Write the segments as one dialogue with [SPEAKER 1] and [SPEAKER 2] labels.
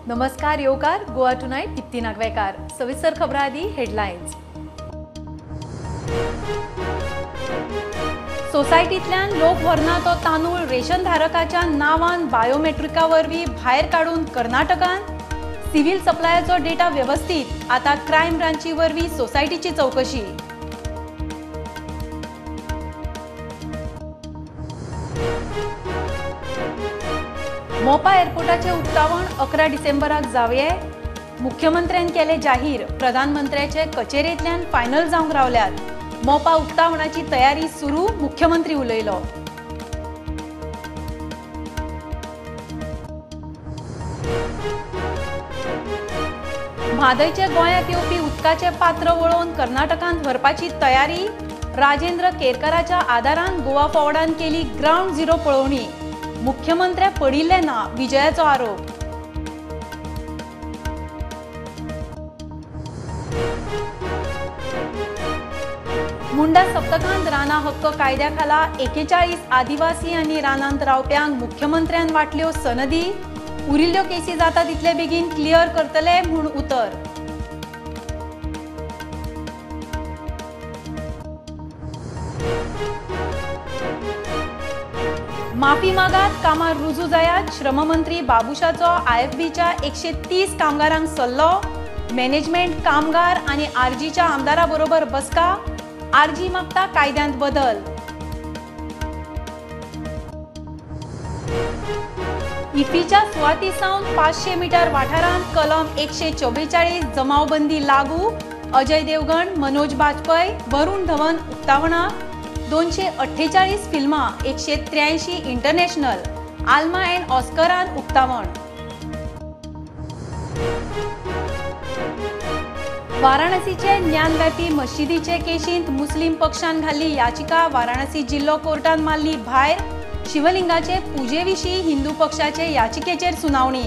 [SPEAKER 1] नमस्कार येवकार गोवा टुनाइट दीप्ती नागवेकार सविस्तर खबरां आदी हेडलायन्स। सोसायटींतल्यान लोक व्हरना तो तांदूळ रेशन धारकाच्या नावान बायोमेट्रिका वरवीं भायर काडून कर्नाटकान सिव्हिल सप्लायाचो डेटा व्यवस्थित आता क्रायम ब्रांची वरवीं सोसायटीची चौकशी। मोपा एअरपोर्टाचे उक्तावण 11 डिसेंबराक जावये। मुख्यमंत्र्यान केले जाहीर, प्रधानमंत्र्याचे कचेरेंतल्यान फायनल जावंक रावल्यात। मोपा उक्तावणाची तयारी सुरू, मुख्यमंत्री उलयलो। म्हादयचे गोंयाक येवपी उदकाचे पात्र वळोवन कर्नाटकांत व्हरपाची तयारी। राजेंद्र केरकराच्या आदारान गोवा फॉर्वडान केली ग्राउंड झिरो पळोवणी। मुख्यमंत्री पडिल्ले ना, विजयाचो आरोप। मुंडा सप्तकांत राना हक्क कायद्या खाला 41 आदिवासी आनी रानांत रावप्यांक मुख्यमंत्र्यान वाटल्यो सनदी। उरिल्ल्यो केसी जाता तितले बेगीन क्लियर करतले म्हूण उतर। माफी मागात, कामार रुजू जायात। श्रममंत्री बाबुशाचो आयएफबीच्या 130 कामगारांक सल्लो। मॅनेजमेंट, कामगार आनी आरजीच्या आमदाराबरोबर बसका। आरजी मागता कायद्यांत बदल। इफ्फीच्या सुवाती सावन 500 मीटर वाठारांत कलम 144 जमावबंदी लागू। अजय देवगण, मनोज बाजपेयी, वरुण धवन उक्तावणाक। 248 फिल्मां, 183 इंटरनॅशनल, आल्मा अँड ऑस्करान उक्तावण। वाराणसीचे ज्ञानव्यापी मशिदीचे केशींत मुस्लिम पक्षान घाल्ली याचिका वाराणसी जिल्लो कोर्टान मारली भायर। शिवलिंगाचे पुजेविशीं हिंदू पक्षाचे याचिकेचेर सुनावणी।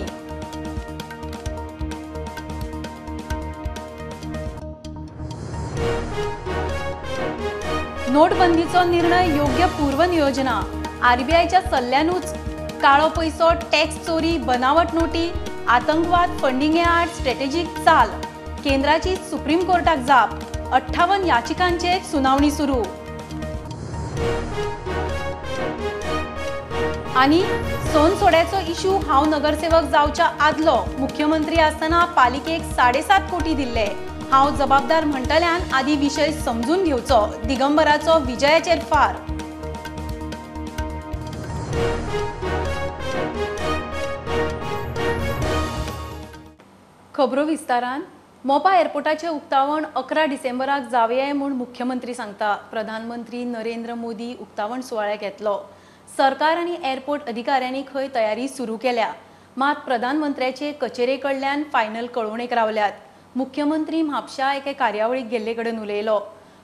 [SPEAKER 1] नोटबंदीचो निर्णय योग्य पूर्वनियोजना। आरबीआयच्या सल्ल्यानूच काळो पैसो, टॅक्स चोरी, बनावट नोटी, आतंकवाद फंडिंगे आड स्ट्रॅटेजीक चाल। केंद्राची सुप्रीम कोर्टाक जाप। 58 याचिकांचेर सुनावणी सुरू। आनी सोनसोड्याचो इशू, हांव नगरसेवक जावच्या आदलो मुख्यमंत्री आसतना पालिकेक 7.5 कोटी दिल्ले। हांव जबाबदार म्हणटल्यान आदी विशय समजून घेवचो। दिगंबराचो विजयाचेर फार। खबरो विस्तारान। मोपा एअरपोर्टाचे उक्तावण 11 डिसेंबराक जावये म्हूण मुख्यमंत्री सांगता। प्रधानमंत्री नरेंद्र मोदी उक्तावण सुवाळ्याक येतलो। सरकार आनी एअरपोर्ट अधिकाऱ्यांनी खंय तयारी सुरू केल्या, मात प्रधानमंत्र्याचे कचेरे कडल्यान फायनल कळोवणेक रावल्यात। मुख्यमंत्री म्हापशा एके कार्यावळीक गेल्ले कडेन उलयलो।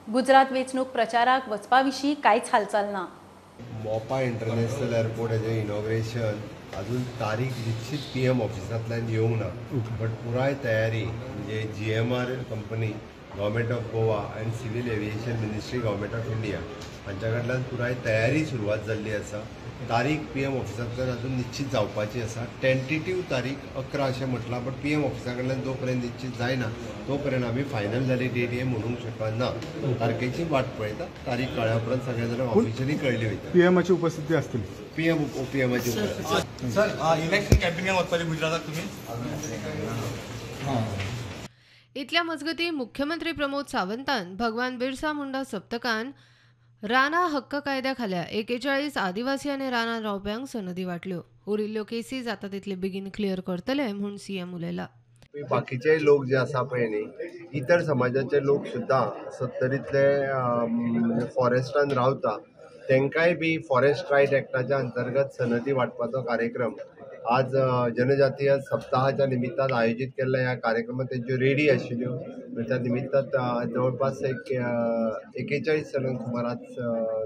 [SPEAKER 1] गुजरात वेंचणूक प्रचाराक वचपा विशीं कांयच हालचाल ना।
[SPEAKER 2] मोपा इंटरनॅशनल एअरपोर्ट हेजें इनॉग्रेशन अजून तारीख निश्चित पीएम ऑफिसांतल्यान येवंक ना, बट पुराय तयारी म्हणजे GMR company, government of Goa and civil aviation ministry, government of India हांच्या कडल्यान पुराय तयारी सुरवात जाल्ली आसा। तारीख पीएम ऑफिसांतल्यान अजून निश्चित जावपाची आसा। टेंटेटिव्ह तारीख 11 अशें म्हटलां, बट पीएम ऑफिसा कडल्यान जो पर्यंत निश्चित जायना तो पर्यंत आमी फायनल जाली डेट हे म्हणूंक शकना। तारखेची वाट पळयता। तारीख कळ्या उपरांत सगळे जाणां ऑफिशियली कळली वयता।
[SPEAKER 3] पीएमची उपस्थिती असतील।
[SPEAKER 2] पीएमची उपस्थिती।
[SPEAKER 4] सर, इलेक्शन कॅम्पेनिंग वचपाची गुजराताक तुम्ही?
[SPEAKER 5] इतल्या मजगती मुख्यमंत्री प्रमोद सावंतान भगवान बिरसा मुंडा सप्तकान राना हक्क कायद्या खाल्या 41 आदिवासी आनी रानांत रावप्यांक सनदी वाटल्यो। उरिल्ल्यो केसी जाता तितले बेगीन क्लियर करतले म्हूण सीएम उलयला।
[SPEAKER 2] बाकीचे लोक जे आसा पळय न्ही, इतर समाजाचे लोक सुद्दां 70तले फॉरेस्टान रावता, तांकांय बी फॉरेस्ट रायट एक्टाच्या अंतर्गत सनदी वाटपाचो कार्यक्रम आज जनजातीय सप्ताहाच्या निमित्तान आयोजीत केल्ल्या ह्या कार्यक्रमात तेंच्यो रेडी आशिल्ल्यो। त्या निमित्तान जवळपास 41 जणांक सुमार आज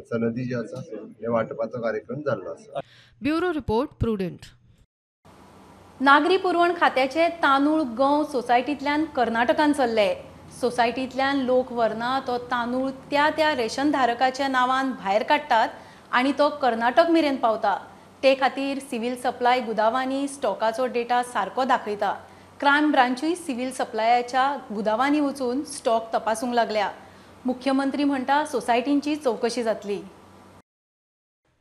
[SPEAKER 2] सनदी ज्यो आसा हे वाटपाचो कार्यक्रम जाल्लो आसा।
[SPEAKER 5] Bureau report, prudent.
[SPEAKER 1] नागरी पुरवण खात्याचे तांदूळ गंव सोसायटींतल्यान कर्नाटकान चल्ले। सोसायटींतल्यान लोक व्हरना तो तांदूळ त्या रेशन धारकाच्या नावान भायर काडटात आनी तो कर्नाटक मेरेन पावता। ते खातीर सिव्हिल सप्लाय गुदावांनी स्टॉकाचो डेटा सारको दाखयता. क्रायम ब्रांचूय सिव्हिल सप्लायाच्या गुदावांनी वचून स्टॉक तपासूंक लागल्या. मुख्यमंत्री म्हणटा सोसायटींची चौकशी जातली.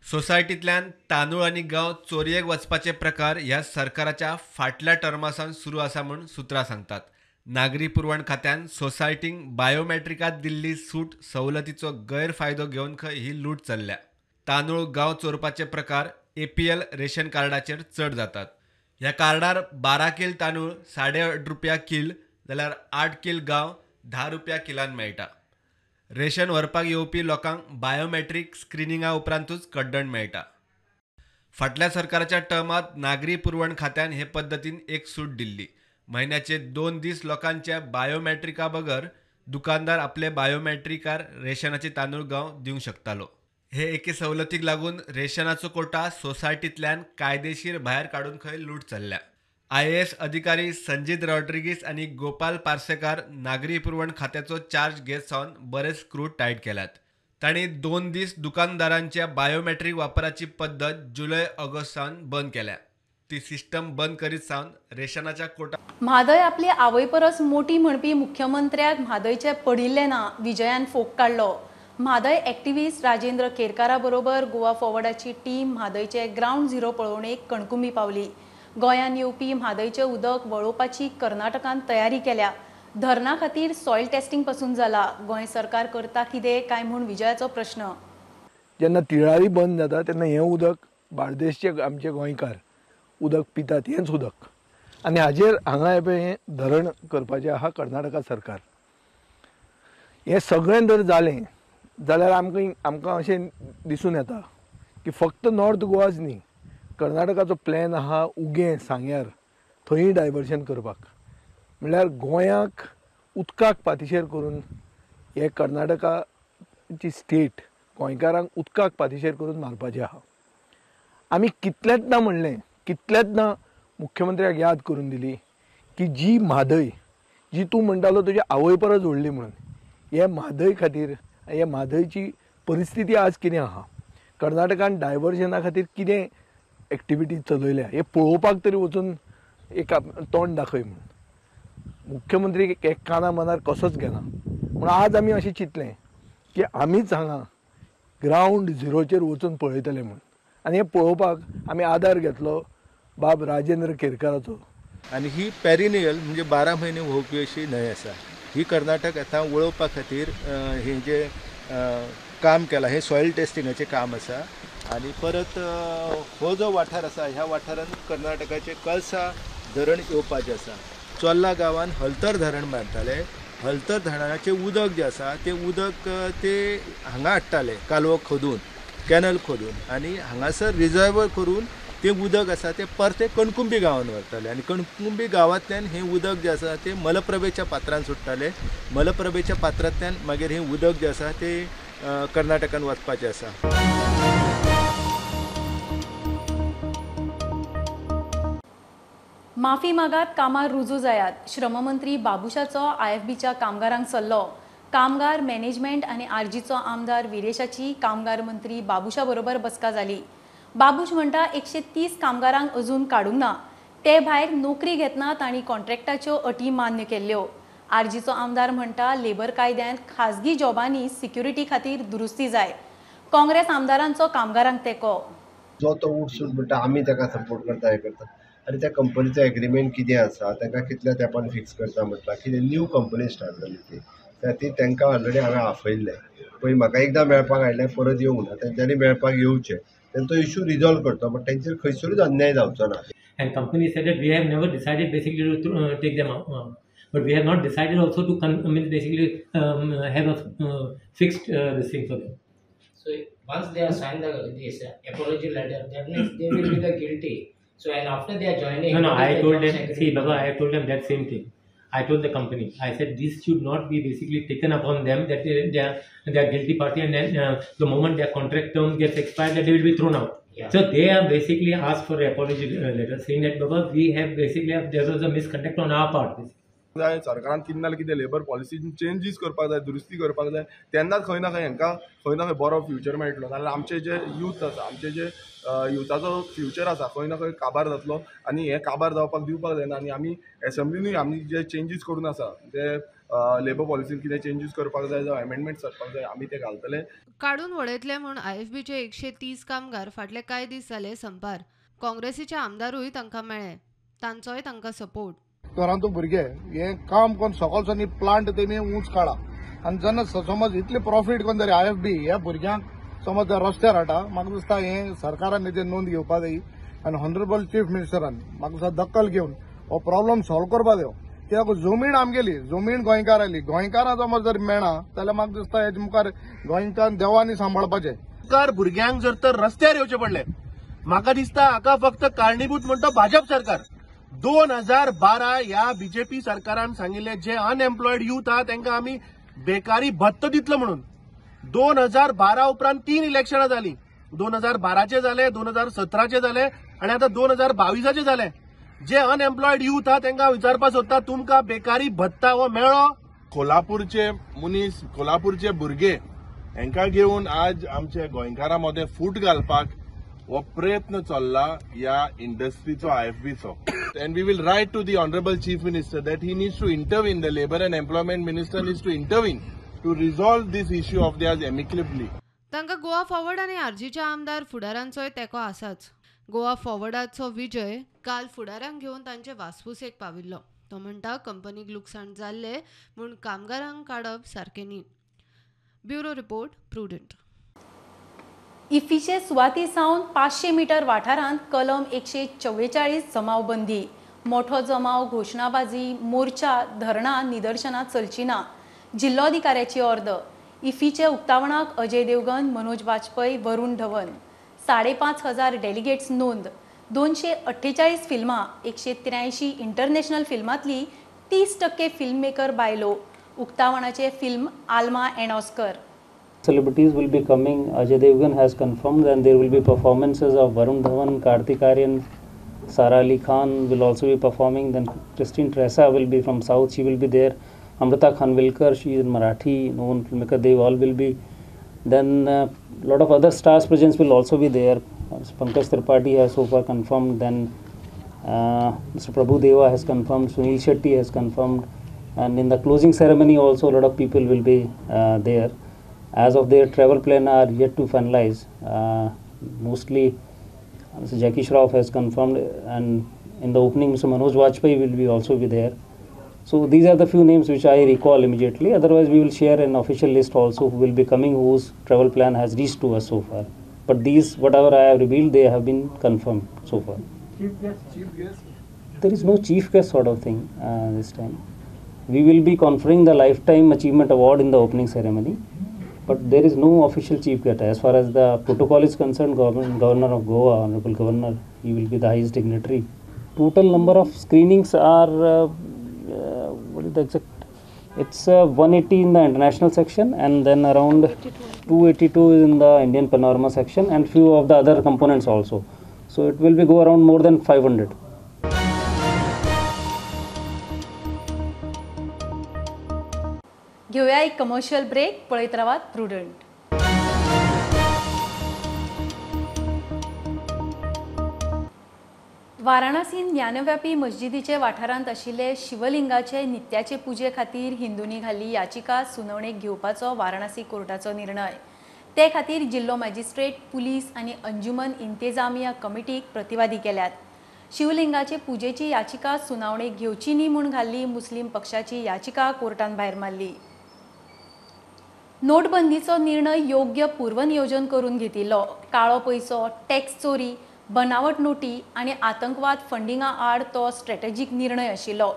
[SPEAKER 3] सोसायटींतल्यान तांदूळ आनी गंव चोरयेक वचपाचे प्रकार ह्या सरकाराच्या फाटल्या टर्मासावन सुरू आसा म्हूण सुत्रां सांगतात. नागरी पुरवण खात्यान सोसायटींक बायोमेट्रिकात दिल्ली सूट सवलतीचो गैरफायदो घेवन खंय ही लूट चल्ल्या. तांदूळ गंव चोरपाचे प्रकार APL रेशन कार्डाचेर चड जातात. ह्या कार्डार 12 किल तांदूळ 8.5 रुपया किल जाल्यार 8 किल गंव 10 रुपया किलान मेळटा. रेशन व्हरपाक येवपी लोकांक बायोमेट्रीक स्क्रिनिंगा उपरांतूच कड्डण मेळटा. फाटल्या सरकाराच्या टर्मात नागरी पुरवण खात्यान हे पद्दतीन एक सूट दिल्ली. म्हयन्याचे 2 दीस लोकांच्या बायोमेट्रिका बगर दुकानदार आपले बायोमेट्रिकार रेशनाचे तांदूळ गंव दिवंक शकतालो. हे एके सवलतीक लागून रेशनाचो कोटा सोसायटींतल्यान कायदेशीर भायर काडून खंय लूट चल्ल्या. IAS अधिकारी संजीत रॉड्रिगीस आनी गोपाल पार्सेकार नागरी पुरवण खात्याचो चार्ज घेत सावन बरेच स्क्रू टायट केल्यात. तांणी 2 दीस दुकानदारांच्या बायोमेट्रीक वापराची पद्दत जुलय-ऑगस्ट सावन बंद केल्या. ती सिस्टम बंद करीत सावन रेशनाच्या कोटा.
[SPEAKER 1] म्हादय आपली आवय परस मोठी म्हणपी मुख्यमंत्र्याक म्हादयचे पडिल्ले ना विजयान फोग काडलो. म्हादय एक्टिव्हिस्ट राजेंद्र केरकारा बरोबर गोवा फॉरवर्डाची टीम म्हादयचे ग्राउंड झिरो पळोवणेक कणकुंबी पावली. गोंयान येवपी म्हादयचे उदक वळोवपाची कर्नाटकान तयारी केल्या. धरणा खातीर सॉयल टेस्टिंग पासून जाला. गोंय सरकार करता कितें काय म्हूण विजयाचो प्रश्न.
[SPEAKER 6] जेन्ना तिळारी बंद जाता तेन्ना हें उदक बार्देसचे आमचे गोंयकार उदक पितात हेंच उदक आनी हाजेर हांगा हें धरण करपाचें आहा कर्नाटका सरकार. हें सगळें जर जालें जाल्यार आमकां अशें दिसून येता की फक्त नॉर्थ गोवाच न्ही कर्नाटकाचो प्लॅन आहा उगें सांग्यार थंय डायवर्शन करपाक. म्हणल्यार गोंयाक उदकाक पातीशेर करून हे कर्नाटकाची स्टेट गोंयकारांक उदकाक पातीशेर करून मारपाचें आहा. आमी कितलेंचदां म्हणलें कितलेंचदां मुख्यमंत्र्याक याद करून दिली की जी म्हादय जी तूं म्हणटालो तुज्या आवय परस व्हडली म्हणून हे म्हादय खातीर हे म्हादयची परिस्थिती आज कितें आहा कर्नाटकान डायवर्जना खातीर कितें एक्टिविटी चलयल्या हे पळोवपाक तरी वचून एक तोंड दाखय म्हणून. मुख्यमंत्री एक काना मनार कसोच घेना म्हूण आज आमी अशें चिंतलें की आमीच हांगा ग्राउंड झिरोचेर वचून पळयतले म्हणून आनी हें पळोवपाक आमी आदार घेतलो बाब राजेंद्र केरकाराचो.
[SPEAKER 7] आनी ही पेरिनियल म्हणजे 12 म्हयने व्होवपी अशी न्हंय आसा. ही कर्नाटक आतां वळोवपा खातीर हें जें काम केलां हें सॉयल टेस्टिंगाचें काम आसा. आनी परत हो जो वाठार आसा ह्या वाठारांत कर्नाटकाचें कळसा धरण येवपाचें आसा. चोल्ला गांवांत हलतर धरण बांदताले. हलतर धरणाचें उदक जें आसा तें उदक ते हांगा हाडटाले कालवो खोदून कॅनल खोदून आनी हांगासर रिजर्वर करून तें उदक आसा तें परते कणकुंबी गांवांत व्हरताले आनी कणकुंबी गांवांतल्यान हें उदक जें आसा तें मलप्रभेच्या पात्रांत सुट्टाले. मलप्रभेच्या पात्रांतल्यान मागीर हें उदक जें आसा तें कर्नाटकान वचपाचें आसा.
[SPEAKER 1] माफी मागात कामार रुजू जायात. श्रममंत्री बाबुशाचो IFBच्या कामगारांक सल्लो. कामगार मॅनेजमेंट आनी आरजीचो आमदार विरेशाची कामगार मंत्री बाबुशा बरोबर बसका जाली. बाबूश म्हणटा 130 कामगारांक अजून काडूंक ना. ते भायर नोकरी घेतना तांणी कॉन्ट्रॅक्टाच्यो अटी मान्य केल्ल्यो. आरजीचो आमदार म्हणटा लेबर कायद्यांत खाजगी जॉबांनी सिक्युरिटी खातीर दुरुस्ती जाय. काँग्रेस आमदारांचो कामगारांक तेंको.
[SPEAKER 2] जो तो उठसूट म्हणटा आमी ताका सपोर्ट करता हें करता आनी त्या कंपनीचो एग्रीमेंट कितें आसा ताका कितल्या तेंपान फिक्स करता म्हटल्यार कितें न्यू कंपनी स्टार्ट जाली ती खातीर तांकां ऑलरेडी हांवें आफयल्लें. पळय म्हाका एकदां मेळपाक आयलें परत येवंक ना. तेंच्यांनी मेळपाक येवचें तेंचो इशू रिजॉल्व करता बट तेंचेर खंयसरूच अन्याय जावचो ना.
[SPEAKER 8] And company said that we have never decided basically to take them out, but we have not decided also to basically have a fixed this thing for them.
[SPEAKER 9] So once they have signed this apology letter, that means they will be the guilty. So and after they are joining.
[SPEAKER 8] No, I told them. See, Baba, I told them that same thing. I told the company. I said this should not be basically taken upon them that they are guilty party, and then the moment their contract term gets expired, that they will be thrown out.
[SPEAKER 9] Yeah.
[SPEAKER 8] So they have basically asked for an apology letter saying that Baba, we have basically there was a misconduct on our part.
[SPEAKER 10] जाय सरकारान कितें नाल्यार कितें labour पॉलिसीन changes करपाक जाय, दुरुस्ती करपाक जाय, तेन्नाच खंय ना खंय हांकां खंय ना खंय बरो फ्युचर मेळटलो. नाल्यार आमचे जे यूथ आसा, आमचे जे युथाचो फ्युचर आसा खंय ना खंय काबार जातलो आनी हे काबार जावपाक दिवपाक जायना. आनी आमी एसेंब्लीनूय आमी जे चेंजीस करून आसा, जे लेबर पॉलिसीन कितें चेंजीस करपाक जाय जावं एमेंडमेंट्स करपाक जाय, आमी ते घालतले.
[SPEAKER 5] काडून वडयतले म्हूण IFBचे 130 कामगार फाटले कांय दीस जाले संपार. काँग्रेसीचे आमदारूय तांकां मेळ्ळे, तांचोय तांकां सपोर्ट.
[SPEAKER 11] घरांतू भुरगे हे काम करून सकाळच्यान प्लांट तेमी ऊंच काडा आनी जेन्ना समज इतले प्रॉफीट कोण तरी IFB ह्या भुरग्यांक समज जर रस्त्यार हाडटा, म्हाका दिसता हे सरकारान हेजेर नोंद घेवपाक जाय आनी हॉनरेबल चीफ मिनिस्टरान म्हाका दिसता दखल घेवन हो प्रॉब्लम सॉल्व करपाक जायो. कित्याक जमीन आमगेली, जमीन गोंयकाराली, गोंयकारां समज जर मेळना जाल्यार म्हाका दिसता हेजे मुखार गोंयकार देवानी सांबाळपाचें.
[SPEAKER 12] सरकार भुरग्यांक जर तर रस्त्यार येवचे पडले, म्हाका दिसता हाका फक्त कारणीभूत म्हणटा भाजप सरकार. 2012 ह्या बीजेपी सरकारान सांगिल्ले जे अनएम्प्लॉयड यूथ आहा तांकां आमी बेकारी भत्तो दितलो म्हणून. 2012 उपरांत 3 इलेक्शनां जालीं. 2012चे जाले, 2017चे जाले आनी आतां 2022चे जाले. जे अनएम्प्लॉयड यूथ आहा तांकां विचारपाक सोदता, तुमकां बेकारी भत्ता हो मेळ्ळो?
[SPEAKER 10] कोल्हापूरचे मनीस, कोल्हापूरचे भुरगे हांकां घेवन आज आमच्या गोंयकारां मदें फूट घालपाक हो प्रयत्न चल्ला ह्या इंडस्ट्रीचो IFBचो. And we will write to the Honorable Chief Minister that he needs to intervene, the Labour and Employment Minister needs to intervene to resolve this issue of theirs amicably.
[SPEAKER 5] तांकां गोवा फॉरवर्ड आनी आरजीच्या आमदार फुडाऱ्यांचोय तेंको आसाच. गोवा फॉरवर्डाचो विजय काल फुडाऱ्यांक घेवन तांचे वासपूसेक पाविल्लो. तो म्हणटा कंपनीक लुकसाण जाल्ले म्हूण कामगारांक काडप सारकें न्ही. Bureau report, prudent.
[SPEAKER 1] इफ्फीचे सुवाती सावन 500 मीटर वाठारांत कलम 144 जमाव बंदी. मोठो जमाव, घोशणाबाजी, मोर्चा, धरणां, निदर्शनां चलची ना. जिल्लोधिकाऱ्याची ऑर्डर. इफ्फीचे उक्तावणाक अजय देवगन, मनोज वाजपेयी, वरुण धवन. 5,500 डेलिगेट्स नोंद. 248 फिल्मां, 183 इंटरनॅशनल फिल्मांतली 30% फिल्म मेकर बायलो. उक्तावणाचे film Alma and Oscar.
[SPEAKER 13] Celebrities will be coming. Ajay Devgan has confirmed, and there will be performances of Varun Dhawan, Kartik Aaryan, Sara Ali Khan will also be performing. Then Christine Tressa will be from South, she will be there. Amrita Khanvilkar, she is Marathi known filmmaker, they all will be. Then lot of other stars presence will also be there. Pankaj Tripathi has so far confirmed. Then Mr. Prabhu Deva has confirmed. Sunil Shetty has confirmed. And in the closing ceremony also a lot of people will be there. As of their travel plan are yet to finalize. Mostly Mr. Jackie Shroff has confirmed, and in the opening Mr. Manoj Vajpayee will be also be there. So these are the few names which I recall immediately. Otherwise we will share an official list also who will be coming, whose travel plan has reached to us so far. But these, whatever I have revealed, they have been confirmed so far.
[SPEAKER 11] Chief guest?
[SPEAKER 13] There is no chief guest sort of thing this time. We will be conferring the Lifetime Achievement Award in the opening ceremony. But there is no official chief guest. As far as the protocol is concerned, Governor of Goa, Honorable Governor, he will be the highest dignitary. Total number of screenings are, what is the exact? It's 180 in the international section, and then around 282 in the Indian panorama section, and few of the other components also. So it will be go around more than 500.
[SPEAKER 1] घेऊया एक commercial break. पळयत रावात prudent. वाराणसीन Gyanvapi मस्जिदीचे वाठारांत आशिल्ले शिवलिंगाचे नित्याचे पुजे खातीर हिंदूंनी घाल्ली याचिका सुनावणेक घेवपाचो वाराणसी कोर्टाचो निर्णय. ते खातीर जिल्लो मॅजिस्ट्रेट, पुलीस आनी अंजुमन इंतेजामिया कमिटीक प्रतिवादी केल्यात. शिवलिंगाचे पुजेची याचिका सुनावणेक घेवची न्ही म्हूण घाल्ली मुस्लीम पक्षाची याचिका कोर्टान भायर मारली. नोटबंदीचो निर्णय योग्य पूर्वनियोजन करून घेतिल्लो. काळो पयसो, टॅक्स चोरी, बनावट नोटी आनी आतंकवाद फंडिंगा आड तो स्ट्रॅटेजीक निर्णय आशिल्लो.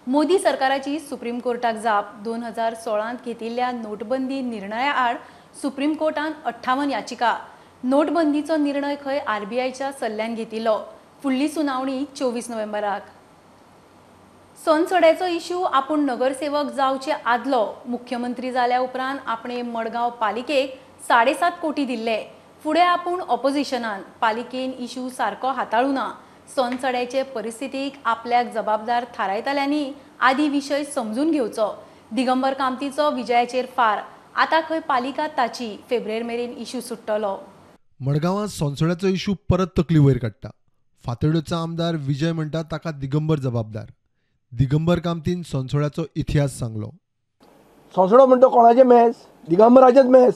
[SPEAKER 1] मोदी सरकाराची सुप्रीम कोर्टाक जाप. 2016 घेतिल्ल्या नोटबंदी निर्णया आड सुप्रीम कोर्टान 58 याचिका. नोटबंदीचो निर्णय खंय RBIच्या सल्ल्यान घेतिल्लो. फुडली सुनावणी 24 नोव्हेंबराक. सनसड्याचो इशू आपूण नगरसेवक जावचे आदलो मुख्यमंत्री जाल्या उपरांत आपणे मडगांव पालिकेक 7.5 कोटी दिल्ले. फुडें आपूण ऑपोजिशनान पालिकेन इशू सारको हाताळूना. सोनसड्याचे परिस्थितीक आपल्याक जबाबदार थारायतल्यांनी आदी विशय समजून घेवचो. दिगंबर कामतीचो विजयाचेर फार. आता खंय पालिका ताची फेब्रुवारी मेरेन इश्यू सुट्टलो.
[SPEAKER 14] मडगांवां सोनसड्याचो इश्यू परत तकली वयर काडटा. फातोड्डेचो आमदार विजय म्हणटा ताका दिगंबर जबाबदार. दिगंबर कामतीन सोनसड्याचो इतिहास सांगलो.
[SPEAKER 6] सोंसडो म्हणटा कोणाचें मेस? दिगंबराचेंच मेस.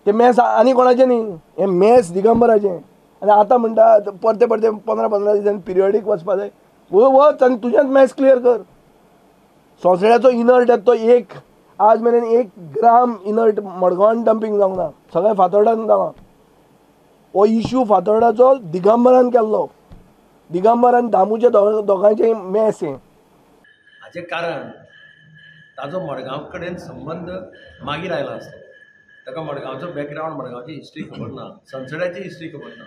[SPEAKER 6] ते मेस आनी कोणाचें न्ही, हें मेस दिगंबराचें. आनी आतां म्हणटा परते 15-15 दिसांनी पिरियडीक वचपा जाय. वच आनी तुजेंच मेस क्लियर कर. सोंसड्याचो इनर्ट येता तो एक आज मेरेन 1 ग्राम इनर्ट मडगांवान डंपींग जावंक ना, सगळें फातोर्डान जालां. हो इश्यू फातोर्डाचो दिगंबरान केल्लो. दिगंबर आनी दामूचे दोगांचें मेस हें.
[SPEAKER 15] हाचें कारण ताजो मडगांव कडेन संबंध मागीर आयला आसता. ताका मडगांवचो बॅकग्रावंड, मडगांवची हिस्ट्री खबर ना, सनसड्याची हिस्ट्री खबर ना.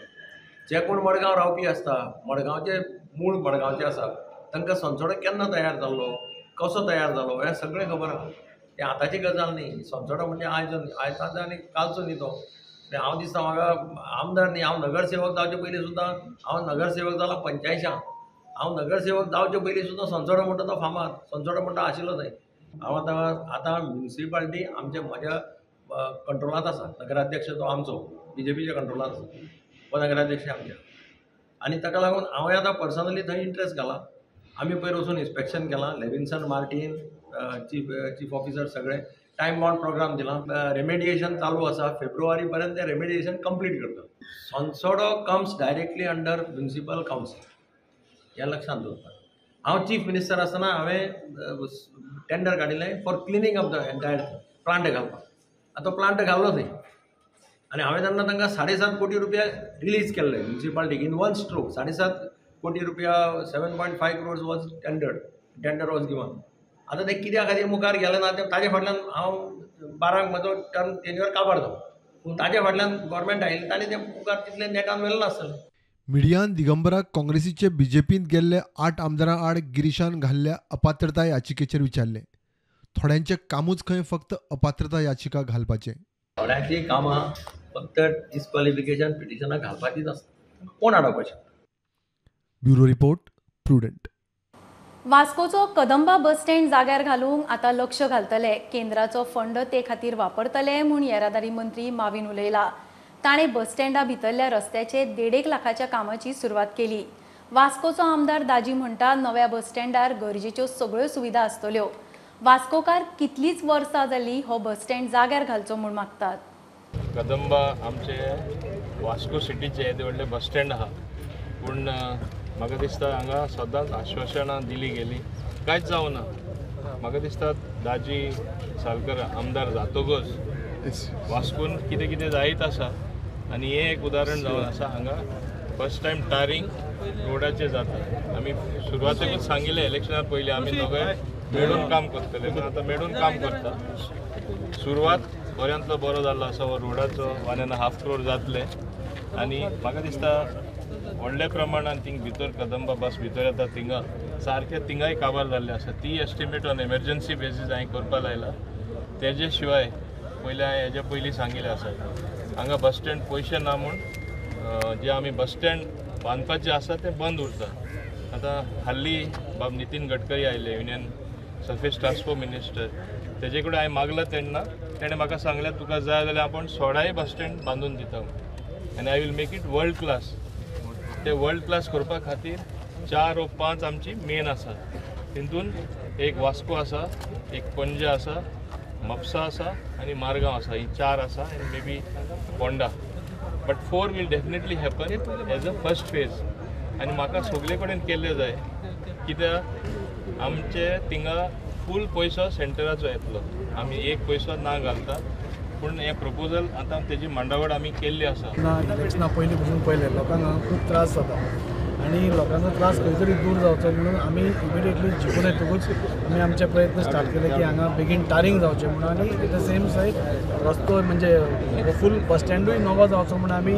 [SPEAKER 15] जे कोण मडगांव रावपी आसता, मडगांवचे मूळ मडगांवचे आसा, तांकां सनसडो केन्ना तयार जाल्लो, कसो तयार जालो हें सगळें खबर आहा. तें आतांची गजाल न्ही. सनसडो म्हणजे आयज आनी कालचो न्ही तो. हांव दिसता म्हाका आमदार न्ही, हांव नगरसेवक जावचे पयलीं सुद्दां, हांव नगरसेवक जाला 85. हांव नगरसेवक जावचे पयलीं सुद्दां सनसडो म्हणटा तो फामाद, सनसडो म्हणटा आशिल्लो थंय. हांव आतां म्युनिसिपालिटी म्हज्या कंट्रोलांत आसा. नगराध्यक्ष तो आमचो BJPच्या कंट्रोलांत आसा, उपनगराध्यक्ष आमच्या. आनी ताका लागून हांवें आतां पर्सनली थंय इंट्रस्ट घाला. आमी पयर वचून इन्स्पेक्शन केलां. लेविन्सन, मार्टीन, चीफ ऑफिसर सगळे टायम बाउंड प्रोग्राम दिला. रेमेडिएशन चालू आसा. फेब्रुवारी पर्यंत ते रेमेडिएशन कंप्लीट करता. Sonsodo comes directly under municipal council, हें लक्षांत दवरता. हांव चीफ मिनिस्टर आसतना हांवें टेंडर काडिल्लें for cleaning of the entire plant घालपाक. आतां प्लांट घालो थंय आनी हांवें तेन्ना तांकां 7.5 कोटी रुपया रिलीज केल्ले म्युनिसिपालिटीक इन वन स्ट्रोक. 7.5 कोटी रुपया 7.5 crores was tender was given. आतां ते कित्या खातीर मुखार गेले ना ते ताजे फाटल्यान हांव 12 म्हजो टर्म टेन्युअर काबार जालो. पूण ताजे फाटल्यान गव्हर्मेंट आयिल्ली ताणें ते मुखार तितलें नेटान व्हेल्लें नासतलें.
[SPEAKER 14] मिडियान दिगंबराक काँग्रेसीचे BJPंत गेल्ले 8 आमदारां आड गिरीशान घाल्ल्या अपात्रता याचिकेचेर विचारले. थोड्यांचें कामूच खंय फक्त अपात्रता याचिका घालपाचें.
[SPEAKER 15] थोड्यांची कामां फक्त डिस्क्वॉलिफिकेशन पिटिशनां घालपाचीच आसता. कोण अडोवपाचें?
[SPEAKER 14] Bureau report, Prudent.
[SPEAKER 1] वास्कोचो कदंबा बस स्टँड जाग्यार घालूंक आतां लक्ष घालतले. केंद्राचो फंड ते खातीर वापरतले म्हूण येरादारी मंत्री माविन उलयला. ताणें बस स्टँडा भितरल्या रस्त्याचे 1.5 लाखाच्या कामाची सुरवात केली. वास्कोचो आमदार दाजी म्हणटा नव्या बस स्टँडार गरजेच्यो सगळ्यो सुविधा आसतल्यो. वास्कोकार कितलींच वर्सां जालीं हो बस स्टँड जाग्यार घालचो म्हूण मागतात.
[SPEAKER 16] कदंबा आमचे वास्को सिटीचे येदें व्हडलें बस स्टँड आहा, पूण म्हाका दिसता हांगा सदांच आश्वासनां दिली गेली, कांयच जावना. म्हाका दिसता दाजी सालकर आमदार जातकच वास्कोन कितें कितें जायत आसा. आनी हें एक उदाहरण जावन आसा. हांगा फर्स्ट टायम टारींग रोडाचें जाता. आमी सुरवातेकूच सांगिल्लें इलेक्शनार पयलीं आमी दोगांय मेळून काम करतले, पूण आतां मेळून काम करता. सुरवात बऱ्यांतलो बरो जाल्लो आसा. हो रोडाचो 1.5 crore जातले. आनी म्हाका दिसता व्हडल्या प्रमाणान थिंग भितर कदंबा बस भितर येता थिंगा सारकें थिंगाय काबार जाल्लें आसा. ती एस्टिमेट ऑन एमर्जन्सी बेसीस हांवें करपा लायला. तेजे शिवाय पयलीं हांवें हेजे पयलीं सांगिल्लें आसा हांगा बस स्टँड पयशे ना म्हूण जे आमी बस स्टँड बांदपाचें आसा तें बंद उरता. आतां हाल्ली बाब नितीन गडकरी आयले, युनियन सरफेस ट्रान्सपोर्ट मिनिस्टर. तेजे कडेन हांवें मागलां तेन्ना तेणें म्हाका सांगलें तुका जाय जाल्यार आपूण 16 बस स्टँड बांदून दिता आनी I will make it world class. ते वर्ल्ड क्लास करपा खातीर 4 वा 5 आमची मेन आसा. तितून एक वास्को आसा, एक पणजे आसा, म्हापसा आसा आनी मारगांव आसा. ही 4 आसा आनी maybe Ponda. But 4 will definitely happen as a first phase. आनी म्हाका सगळे कडेन केल्ले जाय कित्याक आमचे थिंगा फूल पयसो सेंटराचो येतलो. आमी एक पयसो ना घालता, पूण हें प्रपोजल आतां तेजी मांडावळ आमी केल्ली आसा.
[SPEAKER 11] इलेक्शना पयलीं पसून पयलें लोकांक खूब त्रास जाता आनी लोकांचो त्रास खंय तरी दूर जावचो म्हणून आमी इमिडिएटली जिखून येतकूच आमी आमचे प्रयत्न स्टार्ट केले की हांगा बेगीन टारींग जावचें म्हणून. आनी एट द सेम सायड रस्तो म्हणजे फूल बस स्टँडूय नवो जावचो म्हणून आमी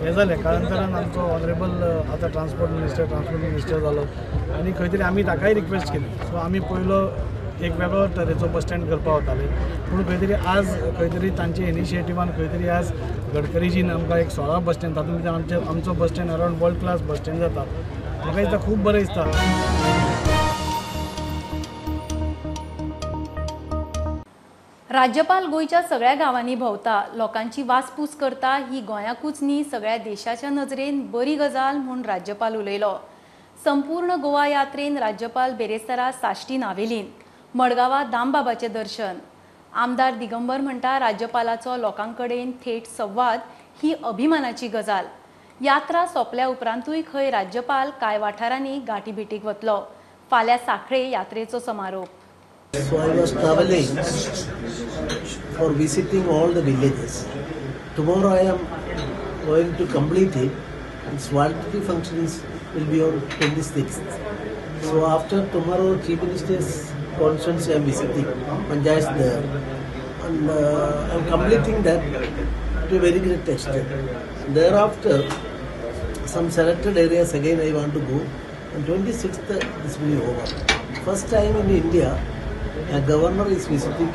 [SPEAKER 11] हें जालें. काळांतरान आमचो ऑनरेबल आतां ट्रान्सपोर्ट मिनिस्टर जालो आनी खंय तरी आमी ताकाय रिक्वेस्ट केली. सो आमी पयलो
[SPEAKER 17] एक वेगळो तरेचो बस स्टँड करपा वताले पूण खंय तरी आज खंय तरी तांचे इनिशिएटिव्हान खंय तरी आज गडकरीजीन आमकां एक 16 बस स्टँड तातूंत भितर आमचो bus stand around world class bus stand जाता म्हाका दिसता खूब बरें दिसता.
[SPEAKER 1] राज्यपाल गोंयच्या सगळ्या गांवांनी भोंवता, लोकांची वासपूस करता, ही गोंयाकूच न्ही सगळ्या देशाच्या नजरेन बरी गजाल म्हूण राज्यपाल उलयलो. संपूर्ण गोवा यात्रेन राज्यपाल बेरेस्तारा साश्टी न्हावेलीन, मडगांवां दामबाबाचें दर्शन. आमदार दिगंबर म्हणटा राज्यपालाचो लोकांकडेन थेट संवाद ही अभिमानाची गजाल. यात्रा सोंपल्या उपरांतूय खंय राज्यपाल कांय वाठारांनी गाठी भेटीक वतलो. फाल्यां सांखळे यात्रेचो समारोप.
[SPEAKER 18] So I was traveling for visiting all the villages. Tomorrow I am going to complete it. Its validity functions will be on 26th. So after tomorrow, Chief Minister's constituency I am visiting Panchayat there, and I am completing that to a very great extent. Thereafter, some selected areas again I want to go. On 26th, this will be over. First time in India. A governor is visiting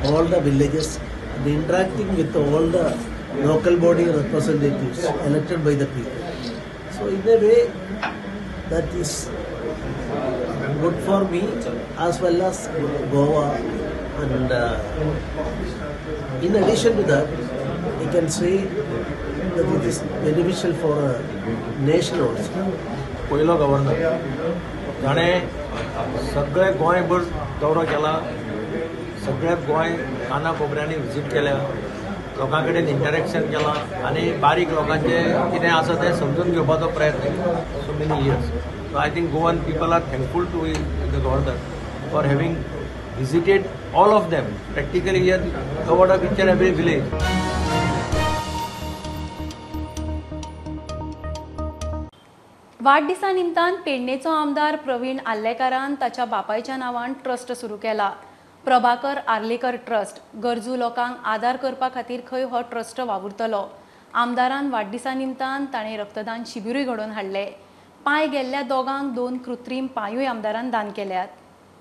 [SPEAKER 18] all the villages and interacting with all the local body representatives elected by the people. So in a way that is good for me as well as Goa, and in addition to that I can say that it is beneficial for a nation also.
[SPEAKER 15] पहिलो governor ताणें सगळे गोंयभर दौरो केला, सगळे गोंय काना कोपऱ्यांनी visit केल्या, लोकां कडेन इंटरेक्शन केलां आनी बारीक लोकांचें कितें आसा तें समजून घेवपाचो प्रयत्न केलो so many years. So I think Goan people are thankful to the governor for having visited all of them. Practically he covered up each and every village.
[SPEAKER 1] वाडदिसा निमतान पेडणेचो आमदार प्रवीण आल्लेकारान ताच्या बापायच्या नांवान ट्रस्ट सुरू केला. प्रभाकर आर्लेकर ट्रस्ट गरजू लोकांक आदार करपा खातीर खंय हो ट्रस्ट वावुरतलो. आमदारान वाडदिसा निमतान ताणें रक्तदान शिबिरूय घडोवन हाडले. पांय गेल्ल्या दोगांक 2 कृत्रीम पांयूय आमदारान दान केल्यात.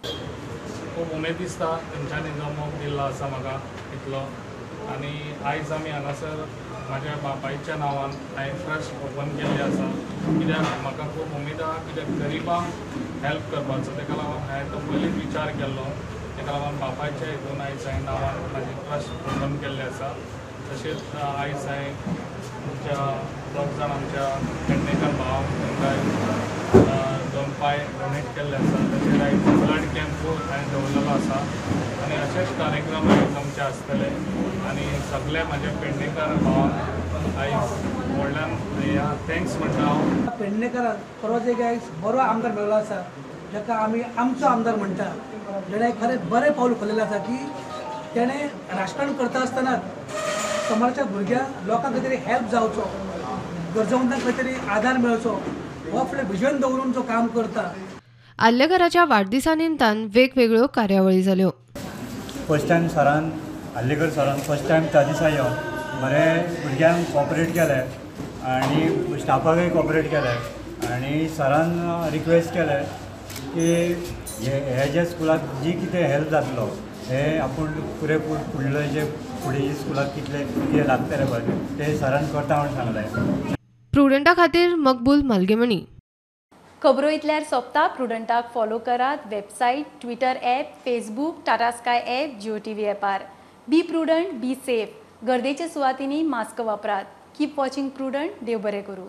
[SPEAKER 17] खूब उमेद दिसता तेंच्यांनी जो मोग दिल्लो आसा म्हाका इतलो, आनी आयज आमी हांगासर म्हाज्या बापायच्या नांवान हांवें ट्रस्ट ओपन केल्लें आसा. कित्याक म्हाका खूब उमेद आसा, कित्याक गरीबांक हेल्प करपाचो, तेका लागून हांवें तो पयलींच विचार केल्लो. तेका लागून बापायच्या हितून आयज हांवें नांवान म्हाजें ट्रस्ट ओपन केल्लें आसा. तशेंच आयज हांवें आमच्या 2 जाण आमच्या पेडणेकर भाव तांकां 2 पांय डोनेट केल्ले आसा. तशेंच आयज ब्लड कॅम्प हांवें दवरलेलो आसा आनी अशेच कार्यक्रम आयज आमचे आसतले. आनी सगळे म्हाज्या पेडणेकर भावांक आयज व्हडल्यान थँक्स म्हणटा हांव.
[SPEAKER 19] पेडणेकराक परत एक आयज बरो आमदार मेळ्ळो आसा, जाका आमी आमचो आमदार म्हणटा. जेणे खरें बरें पावल उखल्लेलें आसा की तेणें राजकारण करता आसतना समाजाच्या भुरग्यांक लोकांक खंय तरी हेल्प जावचो, गरजेवंतांक खंय तरी आदार मेळचो, हो आपलें विजन दवरून जो काम करता.
[SPEAKER 5] आल्लेकराच्या वाडदिसा निमतान वेगवेगळ्यो कार्यावळी जाल्यो.
[SPEAKER 20] फर्स्ट टायम सरान आल्लेकर सरान फर्स्ट टायम त्या दिसा येवन बरें भुरग्यांक कॉपरेट केलें आनी स्टाफाकय कॉपरेट केलें. आनी सरान रिक्वेस्ट केलें की हे जे स्कुलाक जी कितें हेल्प जातलो हे आपूण पुरेपूर फुडले जे फुडें स्कुलाक कितें लागतलें पळय ते सरान करता म्हणून सांगलें.
[SPEAKER 5] प्रुडंटा खातीर मकबूल मालगेमणी.
[SPEAKER 1] खबरो इतल्यार सोंपता. प्रुडंटाक फॉलो करात. Website, Twitter app, Facebook, Tata Sky app, Jio TV ॲपार. Be Prudent, be safe. गर्देच्या सुवातींनी मास्क वापरात. Keep watching prudent. देव बरें करूं.